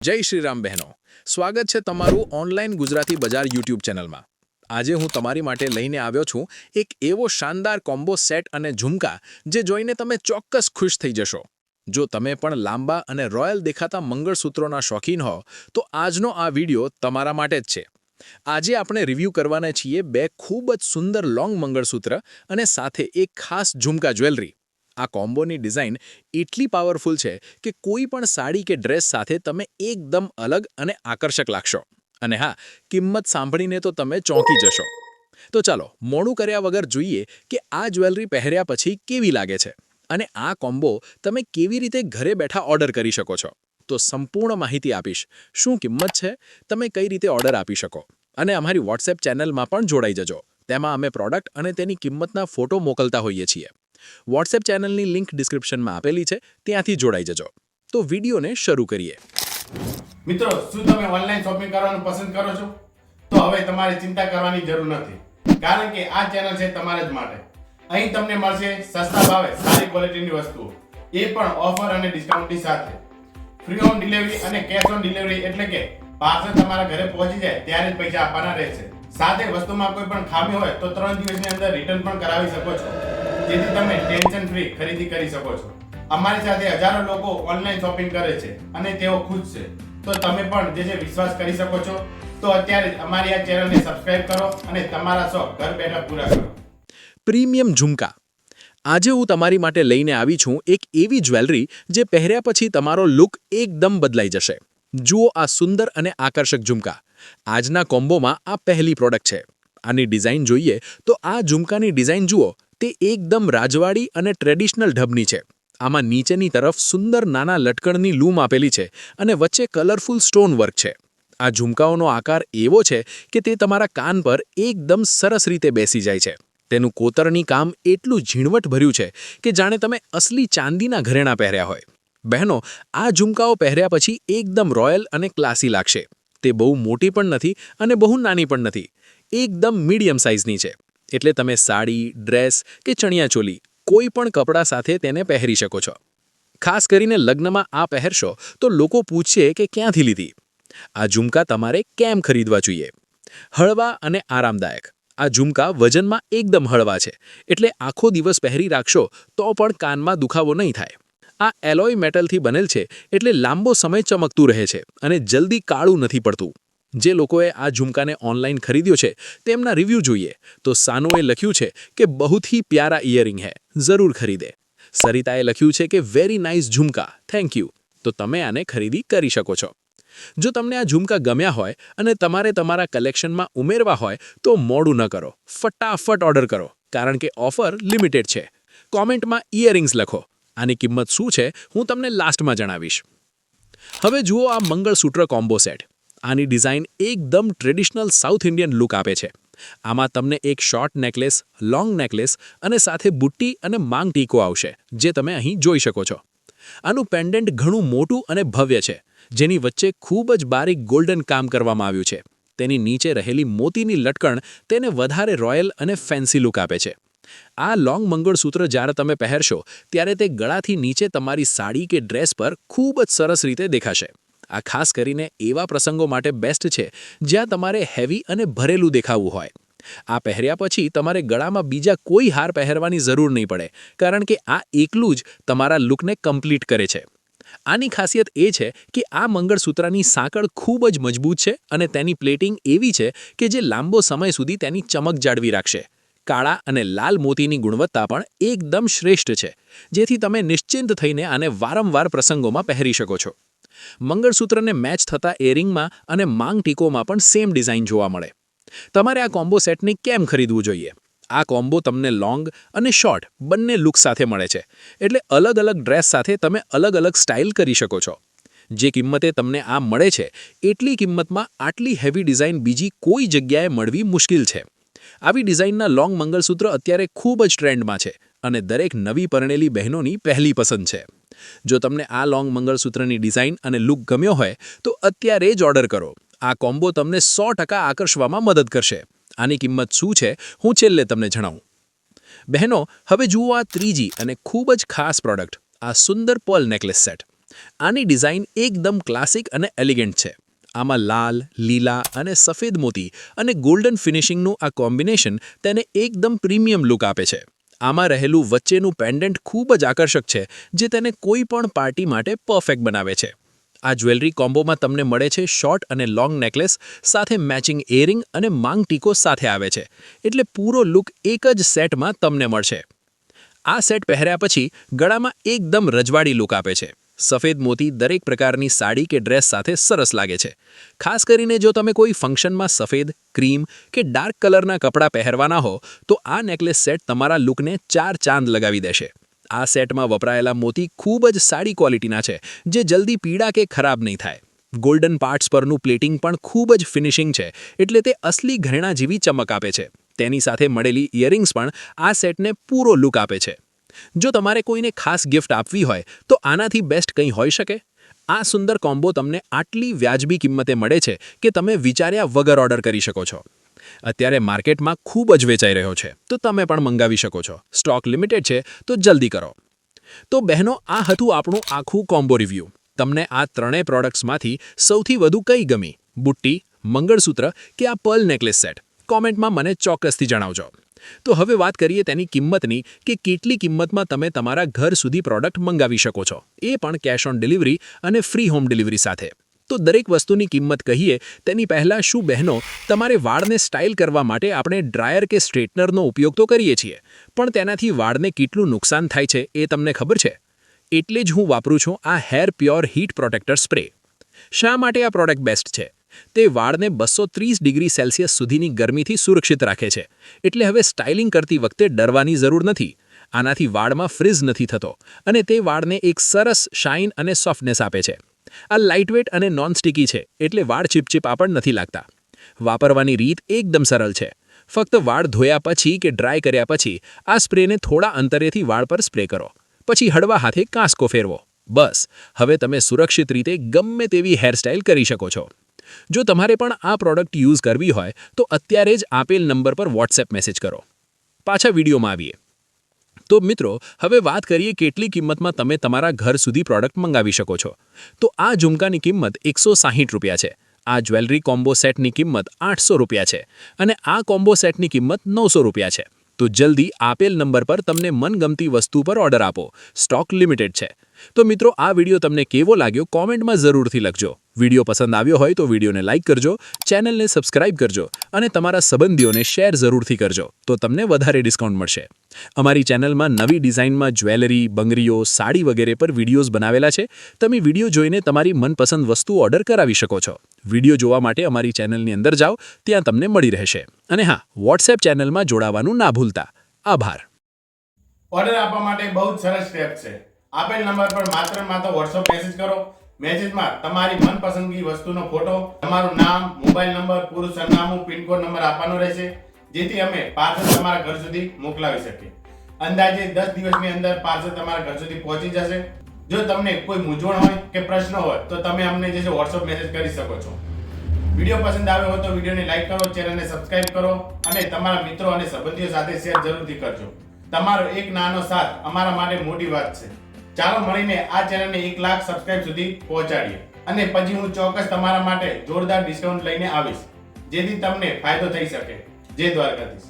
જય શ્રી રામ બહેનો, સ્વાગત છે તમારું ઓનલાઈન ગુજરાતી બજાર યુટ્યુબ ચેનલમાં। આજે હું તમારી માટે લઈને આવ્યો છું એક એવો શાનદાર કોમ્બો સેટ અને ઝુમકા જે જોઈને તમે ચોક્કસ ખુશ થઈ જશો। જો તમે પણ લાંબા અને રોયલ દેખાતા મંગળસૂત્રોના શોખીન હો તો આજનો આ વિડિયો તમારા માટે જ છે। આજે આપણે રિવ્યૂ કરવાના છીએ બે ખૂબ જ સુંદર લોંગ મંગળસૂત્ર અને સાથે એક ખાસ ઝુમકા જ્વેલરી। આ કોમ્બોની ડિઝાઇન એટલી પાવરફુલ છે કે કોઈ પણ સાડી કે ડ્રેસ સાથે તમે એકદમ અલગ અને આકર્ષક લાગશો। અને હા, કિંમત સાંભળીને તો તમે ચોંકી જશો। તો ચાલો મોડું કર્યા વગર જોઈએ કે આ જ્વેલરી પહેર્યા પછી કેવી લાગે છે અને આ કોમ્બો તમે કેવી રીતે ઘરે બેઠા ઓર્ડર કરી શકો છો। તો સંપૂર્ણ માહિતી આપીશ, શું કિંમત છે, તમે કઈ રીતે ઓર્ડર આપી શકો અને અમારી વોટ્સએપ ચેનલમાં પણ જોડાઈ જજો। તેમાં અમે પ્રોડક્ટ અને તેની કિંમતના ફોટો મોકલતા હોઈએ છીએ। વોટ્સએપ ચેનલની લિંક ડિસ્ક્રિપ્શનમાં આપેલી છે, ત્યાંથી જોડાઈ જજો। તો વિડીયોને શરૂ કરીએ। મિત્રો, શું તમે ઓનલાઈન શોપિંગ કરવાનું પસંદ કરો છો? તો હવે તમારે ચિંતા કરવાની જરૂર નથી, કારણ કે આ ચેનલ છે તમારા જ માટે। અહીં તમને મળશે સસ્તા ભાવે સારી ક્વોલિટીની વસ્તુઓ, એ પણ ઓફર અને ડિસ્કાઉન્ટની સાથે। ફ્રી હોમ ડિલિવરી અને કેશ ઓન ડિલિવરી, એટલે કે પાર્સલ તમારા ઘરે પહોંચી જાય ત્યારે જ પૈસા આપવાના રહેશે। સાથે વસ્તુમાં કોઈ પણ ખામી હોય તો 3 દિવસની અંદર રિટર્ન પણ કરાવી શકો છો, જેથી તમે ટેન્શન ફ્રી ખરીદી કરી શકો છો। અમારી સાથે હજારો લોકો ઓનલાઈન શોપિંગ કરે છે અને તેઓ ખુશ છે। તો તમે પણ જે વિશ્વાસ કરી શકો છો, તો અત્યારે જ અમારી આ ચેનલને સબસ્ક્રાઇબ કરો અને તમારા શોખ ઘર બેઠા પૂરા કરો। પ્રીમિયમ ઝુમકા। આજે હું તમારી માટે લઈને આવી છું એક એવી જ્વેલરી જે પહેર્યા પછી તમારો લુક એકદમ બદલાઈ જશે। જુઓ આ સુંદર અને આકર્ષક ઝુમકા। આજના કોમ્બોમાં આ પહેલી પ્રોડક્ટ છે। આની ડિઝાઇન જોઈએ તો આ ઝુમકાની ડિઝાઇન જુઓ, તે એકદમ રાજવાડી અને ટ્રેડિશનલ ઢબની છે। આમાં નીચેની તરફ સુંદર નાના લટકણની લૂમ આપેલી છે અને વચ્ચે કલરફુલ સ્ટોન વર્ક છે। આ ઝુમકાઓનો આકાર એવો છે કે તે તમારા કાન પર એકદમ સરસ રીતે બેસી જાય છે। તેનું કોતરણી કામ એટલું ઝીણવટભર્યું છે કે જાણે તમે અસલી ચાંદીના ઘરેણાં પહેર્યા હોય। બહેનો, આ ઝુમકાઓ પહેર્યા પછી એકદમ રોયલ અને ક્લાસી લાગશે। તે બહુ મોટી પણ નથી અને બહુ નાની પણ નથી, એકદમ મીડિયમ સાઇઝની છે। એટલે તમે સાડી, ડ્રેસ કે ચણિયાચોલી કોઈ પણ કપડાં સાથે તેને પહેરી શકો છો। ખાસ કરીને લગ્નમાં આ પહેરશો તો લોકો પૂછશે કે ક્યાંથી લીધી। આ ઝુમકા તમારે કેમ ખરીદવા જોઈએ? હળવા અને આરામદાયક। આ ઝુમકા વજનમાં એકદમ હળવા છે, એટલે આખો દિવસ પહેરી રાખશો તો પણ કાનમાં દુખાવો નહીં થાય। આ એલોય મેટલથી બનેલ છે, એટલે લાંબો સમય ચમકતું રહે છે અને જલ્દી કાળું નથી પડતું। જે લોકોએ આ ઝુમકાને ઓનલાઈન ખરીદ્યો છે તેમના રિવ્યૂ જોઈએ તો સાનુએ લખ્યું છે કે બહુત ही प्यारा ઇયરિંગ है, જરૂર ખરીદે। સરિતાએ લખ્યું છે કે વેરી નાઇસ ઝુમકા, થેન્ક યુ। તો તમે આને ખરીદી કરી શકો છો। જો તમને આ ઝુમકા ગમ્યા હોય અને તમારે તમારા કલેક્શનમાં ઉમેરવા હોય તો મોડું ન કરો, ફટાફટ ઓર્ડર કરો, કારણ કે ઓફર લિમિટેડ છે। કોમેન્ટમાં ઇયરિંગ્સ લખો। આની કિંમત શું છે હું તમને લાસ્ટમાં જણાવીશ। હવે જુઓ આ મંગળસૂત્ર કોમ્બો સેટ। આની ડિઝાઇન એકદમ ટ્રેડિશનલ સાઉથ ઇન્ડિયન લુક આપે છે। આમાં તમને એક શોર્ટ નેકલેસ, લોંગ નેકલેસ અને સાથે બુટ્ટી અને માંગ ટીકો આવશે, જે તમે અહીં જોઈ શકો છો। આનું પેન્ડન્ટ ઘણું મોટું અને ભવ્ય છે, જેની વચ્ચે ખૂબ જ બારીક ગોલ્ડન કામ કરવામાં આવ્યું છે। તેની નીચે રહેલી મોતીની લટકણ તેને વધારે રોયલ અને ફેન્સી લુક આપે છે। આ લોંગ મંગળસૂત્ર જ્યારે તમે પહેરશો ત્યારે તે ગળાથી નીચે તમારી સાડી કે ડ્રેસ પર ખૂબ જ સરસ રીતે દેખાશે। આ ખાસ કરીને એવા પ્રસંગો માટે બેસ્ટ છે જ્યાં તમારે હેવી અને ભરેલું દેખાવું હોય। આ પહેર્યા પછી તમારે ગળામાં બીજા કોઈ હાર પહેરવાની જરૂર નહીં પડે, કારણ કે આ એકલું જ તમારા લુકને કમ્પ્લીટ કરે છે। આની ખાસિયત એ છે કે આ મંગળસૂત્રની સાંકળ ખૂબ જ મજબૂત છે અને તેની પ્લેટિંગ એવી છે કે જે લાંબો સમય સુધી તેની ચમક જાળવી રાખશે। કાળા અને લાલ મોતીની ગુણવત્તા પણ એકદમ શ્રેષ્ઠ છે, જેથી તમે નિશ્ચિંત થઈને આને વારંવાર પ્રસંગોમાં પહેરી શકો છો। મંગળસૂત્રને મેચ થતા એરિંગમાં અને માંગ ટીકોમાં પણ સેમ ડિઝાઇન જોવા મળે। તમારે આ કોમ્બો સેટને કેમ ખરીદવું જોઈએ? આ કોમ્બો તમને લોંગ અને શોર્ટ બંને લુક સાથે મળે છે, એટલે અલગ અલગ ડ્રેસ સાથે તમે અલગ અલગ સ્ટાઇલ કરી શકો છો। જે કિંમતે તમને આ મળે છે એટલી કિંમતમાં આટલી હેવી ડિઝાઇન બીજી કોઈ જગ્યાએ મળવી મુશ્કેલ છે। આવી ડિઝાઇનના લોંગ મંગળસૂત્ર અત્યારે ખૂબ જ ટ્રેન્ડમાં છે અને દરેક નવી પરણેલી બહેનોની પહેલી પસંદ છે। જો તમને આ લોંગ મંગળસૂત્રની ડિઝાઇન અને લુક ગમ્યો હોય તો અત્યારે જ ઓર્ડર કરો। આ કોમ્બો તમને 100% આકર્ષવામાં મદદ કરશે। આની કિંમત શું છે હું છેલ્લે તમને જણાવું। બહેનો, હવે જુઓ આ ત્રીજી અને ખૂબ જ ખાસ પ્રોડક્ટ, આ સુંદર પર્લ નેકલેસ સેટ। આની ડિઝાઇન એકદમ ક્લાસિક અને એલિગન્ટ છે. આમાં લાલ, લીલા અને સફેદ મોતી અને ગોલ્ડન ફિનિશિંગનું આ કોમ્બિનેશન તેને એકદમ પ્રીમિયમ લુક આપે છે. આમાં રહેલું વચ્ચેનું પેન્ડન્ટ ખૂબ જ આકર્ષક છે, જે તેને કોઈ પણ પાર્ટી માટે પરફેક્ટ બનાવે છે. આ જ્વેલરી કોમ્બોમાં તમને મળે છે શોર્ટ અને લોંગ નેકલેસ સાથે મેચિંગ ઇયરિંગ અને માંગ ટીકો સાથે આવે છે, એટલે પૂરો લુક એક જ સેટમાં તમને મળશે. આ સેટ પહેર્યા પછી ગળામાં એકદમ રજવાડી લુક આપે છે. સફેદ મોતી દરેક પ્રકારની સાડી કે ડ્રેસ સાથે સરસ લાગે છે. ખાસ કરીને જો તમે કોઈ ફંક્શનમાં સફેદ, ક્રીમ કે ડાર્ક કલરના કપડાં પહેરવાના હો તો આ નેકલેસ સેટ તમારા લુકને 4 ચાંદ લગાવી દેશે. આ સેટમાં વપરાયેલા મોતી ખૂબ જ સારી ક્વોલિટીના છે, જે જલ્દી પીળા કે ખરાબ નહીં થાય. ગોલ્ડન પાર્ટ્સ પરનું પ્લેટિંગ પણ ખૂબ જ ફિનિશિંગ છે, એટલે તે અસલી ઘરેણા જેવી ચમક આપે છે. તેની સાથે મળેલી ઇયરિંગ્સ પણ આ સેટને પૂરો લુક આપે છે. જો તમારે કોઈને ખાસ ગિફ્ટ આપવી હોય તો આનાથી બેસ્ટ કંઈ હોઈ શકે? આ સુંદર કોમ્બો તમને આટલી વ્યાજબી કિંમતે મળે છે કે તમે વિચાર્યા વગર ઓર્ડર કરી શકો છો. અત્યારે માર્કેટમાં ખૂબ જ વેચાઈ રહ્યો છે, તો તમે પણ મંગાવી શકો છો. સ્ટોક લિમિટેડ છે, તો જલ્દી કરો. તો બહેનો, આ હતું આપણું આખું કોમ્બો રિવ્યૂ. તમને આ ત્રણેય પ્રોડક્ટ્સમાંથી સૌથી વધુ કઈ ગમી? બુટ્ટી, મંગળસૂત્ર કે આ પર્લ નેકલેસ સેટ? કોમેન્ટમાં મને ચોક્કસથી જણાવજો. તો હવે વાત કરીએ તેની કિંમતની કે કેટલી કિંમતમાં તમે તમારા ઘર સુધી પ્રોડક્ટ મંગાવી શકો છો, એ પણ કેશ ઓન ડિલિવરી અને ફ્રી હોમ ડિલિવરી સાથે. તો દરેક વસ્તુની કિંમત કહીએ તેની પહેલાં શું બહેનો, તમારે વાળને સ્ટાઇલ કરવા માટે આપણે ડ્રાયર કે સ્ટ્રેટનરનો ઉપયોગ તો કરીએ છીએ, પણ તેનાથી વાળને કેટલું નુકસાન થાય છે એ તમને ખબર છે? એટલે જ હું વાપરું છું આ hair pure heat protractor spray. શા માટે આ પ્રોડક્ટ બેસ્ટ છે? તે વાળને 230 ડિગ્રી સેલ્સિયસ સુધીની ગરમીથી સુરક્ષિત રાખે છે, એટલે હવે સ્ટાઇલિંગ કરતી વખતે ડરવાની જરૂર નથી. આનાથી વાળમાં ફ્રીઝ નથી થતો અને તે વાળને એક સરસ શાઇન અને સોફ્ટનેસ આપે છે. આ લાઇટવેટ અને નોન સ્ટિકી છે, એટલે વાળ ચીપચીપા પણ નથી લાગતા. વાપરવાની રીત એકદમ સરળ છે. ફક્ત વાળ ધોયા પછી કે ડ્રાય કર્યા પછી આ સ્પ્રેને થોડા અંતરેથી વાળ પર સ્પ્રે કરો, પછી હળવા હાથે કાંસકો ફેરવો. બસ, હવે તમે સુરક્ષિત રીતે ગમે તેવી હેરસ્ટાઇલ કરી શકો છો. જો તમારે પણ આ પ્રોડક્ટ યુઝ કરવી હોય તો અત્યારે જ આપેલ નંબર પર વોટ્સએપ મેસેજ કરો. પાછા વિડીયોમાં આવીએ. તો મિત્રો, હવે વાત કરીએ કેટલી કિંમતમાં તમે તમારા ઘર સુધી પ્રોડક્ટ મંગાવી શકો છો. તો આ ઝુમકાની કિંમત 160 રૂપિયા છે. આ જ્વેલરી કોમ્બો સેટની કિંમત 800 રૂપિયા છે અને આ કોમ્બો સેટની કિંમત 900 રૂપિયા છે. તો જલ્દી આપેલ નંબર પર તમને મનગમતી વસ્તુ પર ઓર્ડર આપો. સ્ટોક લિમિટેડ છે. તો મિત્રો, આ વિડીયો તમને કેવો લાગ્યો કોમેન્ટમાં જરૂરથી લખજો. વિડીયો પસંદ આવ્યો હોય તો વિડીયોને લાઇક કરજો, ચેનલને સબસ્ક્રાઇબ કરજો અને તમારા સંબંધીઓને શેર જરૂરથી કરજો, તો તમને વધારે ડિસ્કાઉન્ટ મળશે. અમારી ચેનલમાં નવી ડિઝાઇનમાં જ્વેલરી, બંગડીઓ, સાડી વગેરે પર વિડીયોઝ બનાવેલા છે. તમે વિડીયો જોઈને તમારી મનપસંદ વસ્તુ ઓર્ડર કરાવી શકો છો. વિડીયો જોવા માટે અમારી ચેનલની અંદર જાઓ, ત્યાં તમને મળી રહેશે. અને હા, વોટ્સએપ ચેનલમાં જોડાવાનું ના ભૂલતા. આભાર. ઓર્ડર આપવા માટે બહુ જ સરસ સ્ટેપ છે. આપેલ નંબર પર માત્ર વોટ્સએપ મેસેજ કરો. મેસેજમાં તમારી મનપસંદગી વસ્તુનો ફોટો, તમારું નામ, મોબાઈલ નંબર, પૂરું સરનામું, પિનકોડ નંબર આપવાનો રહેશે, જેથી અમે પાર્સલ તમારા ઘર સુધી મોકલાવી શકીએ. અંદાજે 10 દિવસની અંદર પાર્સલ તમારા ઘર સુધી પહોંચી જશે. જો તમને કોઈ મૂંઝવણ હોય કે પ્રશ્ન હોય તો તમે અમને જે છે વોટ્સએપ મેસેજ કરી શકો છો. વિડીયો પસંદ આવ્યો હોય તો વિડીયોને લાઈક કરો, ચેનલને સબસ્ક્રાઇબ કરો અને તમારા મિત્રો અને સંબંધીઓ સાથે શેર જરૂરથી કરજો. તમારો એક નાનો સાથ અમારા માટે મોટી વાત છે. ચાલો મળીને આ ચેનલને 1 લાખ સબસ્ક્રાઇબ સુધી પહોંચાડીએ અને પછી હું ચોક્કસ તમારા માટે જોરદાર ડિસ્કાઉન્ટ લઈને આવીશ, જેથી તમને ફાયદો થઈ શકે. જય દ્વારકાધીશ.